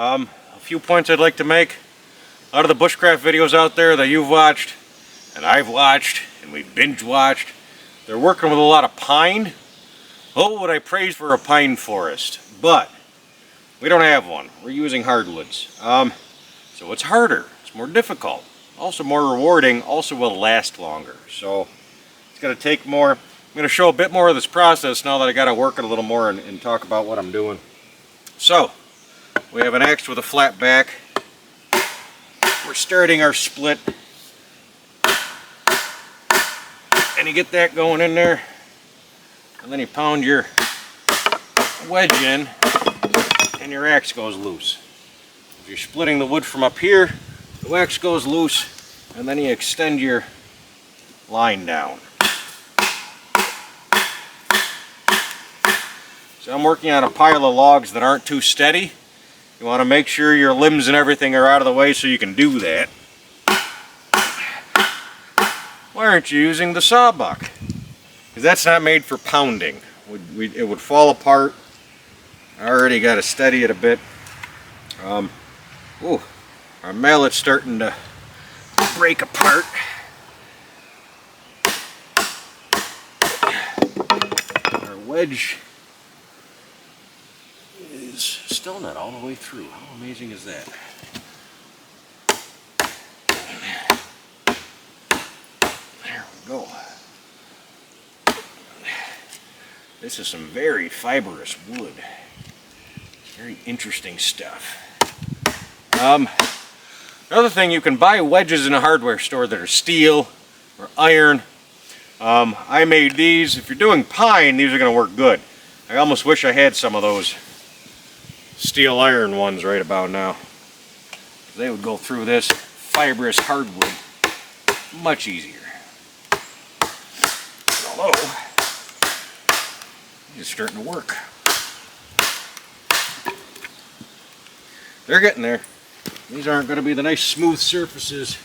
A few points I'd like to make. A lot of the bushcraft videos out there that you've watched, and I've watched, and we've binge watched, they're working with a lot of pine. Oh, what I praise for a pine forest. But we don't have one. We're using hardwoods. So it's harder. It's more difficult. Also more rewarding. Also will last longer. So it's going to take more. I'm going to show a bit more of this process now that I got to work it a little more and talk about what I'm doing. So we have an axe with a flat back. We're starting our split. And you get that going in there. And then you pound your wedge in and your axe goes loose. If you're splitting the wood from up here, the axe goes loose and then you extend your line down. So I'm working on a pile of logs that aren't too steady. You want to make sure your limbs and everything are out of the way so you can do that. Why aren't you using the sawbuck? Because that's not made for pounding. It would fall apart. I already got to steady it a bit. Ooh, our mallet's starting to break apart. Our wedge is still not all the way through. How amazing is that? There we go. This is some very fibrous wood. Very interesting stuff. Another thing, you can buy wedges in a hardware store that are steel or iron. I made these. If you're doing pine, these are going to work good. I almost wish I had some of those steel iron ones right about now. They would go through this fibrous hardwood much easier. Although, it's starting to work. They're getting there. These aren't going to be the nice smooth surfaces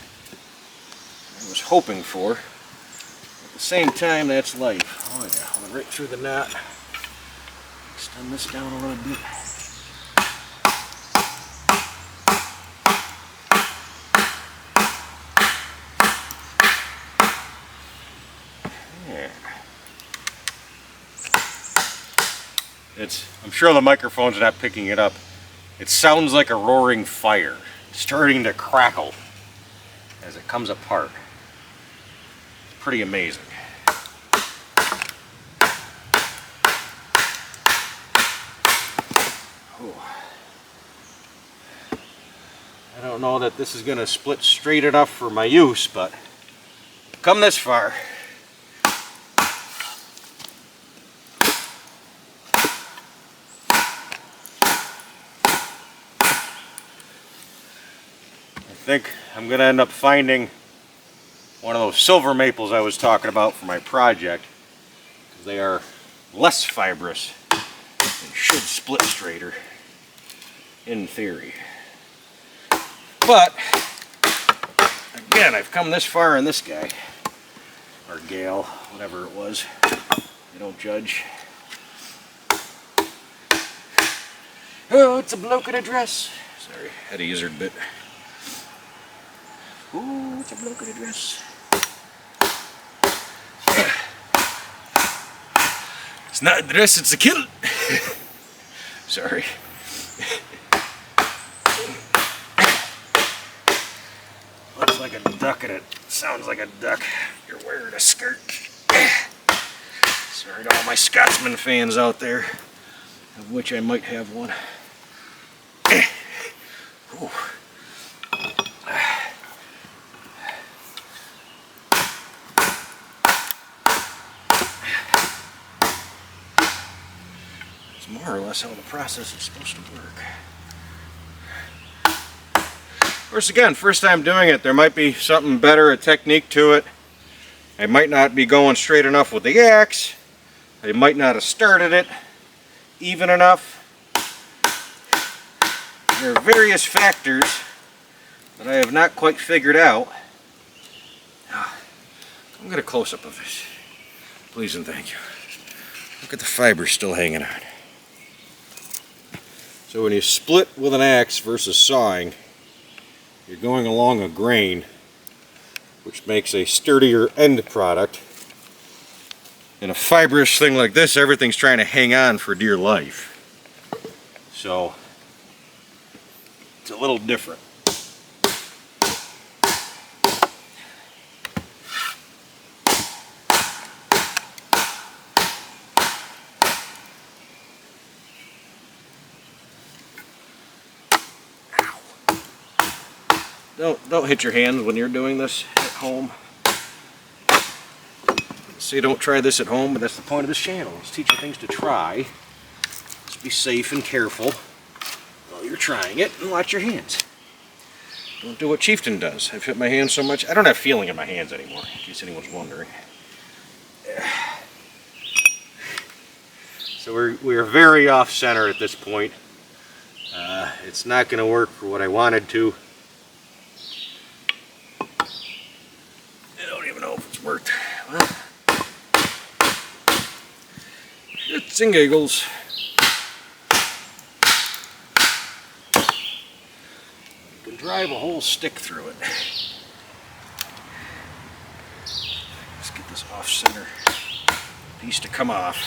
I was hoping for. At the same time, that's life. Oh yeah, went right through the knot. Extend this down a little bit. I'm sure the microphone's not picking it up. It sounds like a roaring fire, starting to crackle as it comes apart. Pretty amazing. Ooh. I don't know that this is going to split straight enough for my use, but come this far. I think I'm going to end up finding one of those silver maples I was talking about for my project. They are less fibrous and should split straighter in theory. But again, I've come this far in this guy, or gal, whatever it was. I don't judge. Oh, it's a bloke in a dress. Sorry, had a gizzard bit. Ooh, it's a bloke in a dress. It's not a dress, it's a kilt. Sorry. Looks like a duck and it sounds like a duck. You're wearing a skirt. Sorry to all my Scotsman fans out there, of which I might have one. Ooh. More or less how the process is supposed to work. Of course, again, first time doing it, there might be something better, a technique to it. I might not be going straight enough with the axe. I might not have started it even enough. There are various factors that I have not quite figured out. I'm get a close-up of this. Please and thank you. Look at the fibers still hanging on. So when you split with an axe versus sawing, you're going along a grain, which makes a sturdier end product. In a fibrous thing like this, everything's trying to hang on for dear life. So it's a little different. Don't hit your hands when you're doing this at home. So you don't try this at home, but that's the point of this channel. It's teaching things to try. Just be safe and careful while you're trying it, and watch your hands. Don't do what Chieftain does. I've hit my hands so much. I don't have feeling in my hands anymore, in case anyone's wondering. So we're very off center at this point. It's not going to work for what I wanted to. I don't even know if it's worked. Well, shits and giggles. You can drive a whole stick through it. Let's get this off center piece to come off.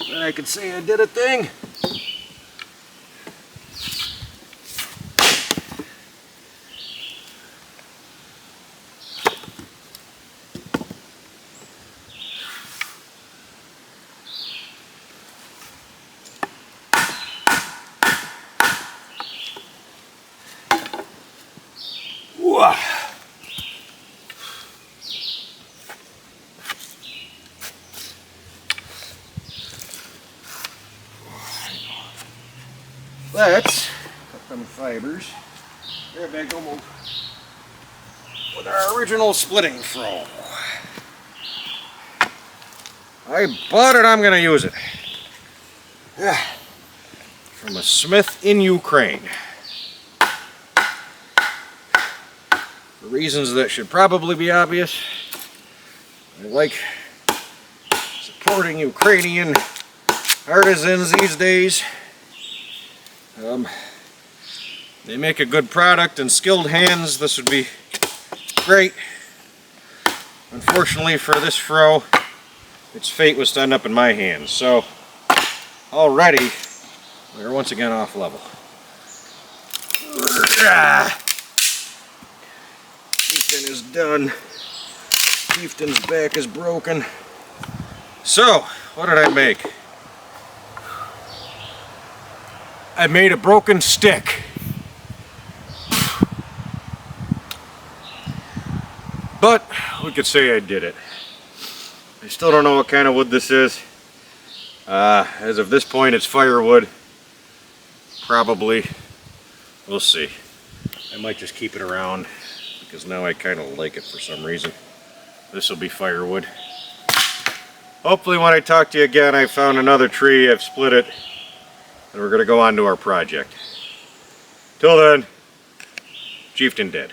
Then I could say I did a thing. Let's cut them fibers. There, back almost with our original splitting throw. I bought it, I'm gonna use it. From a smith in Ukraine. For reasons that should probably be obvious. I like supporting Ukrainian artisans these days. They make a good product, and skilled hands, this would be great. Unfortunately for this fro, its fate was to end up in my hands. So already we're once again off level. Chieftain is done. Chieftain's back is broken. So what did I make? I made a broken stick. But we could say I did it. I still don't know what kind of wood this is. As of this point, it's firewood. Probably. We'll see. I might just keep it around because now I kind of like it for some reason. This will be firewood. Hopefully when I talk to you again, I found another tree, I've split it, and we're going to go on to our project. Till then, Chieftain dead.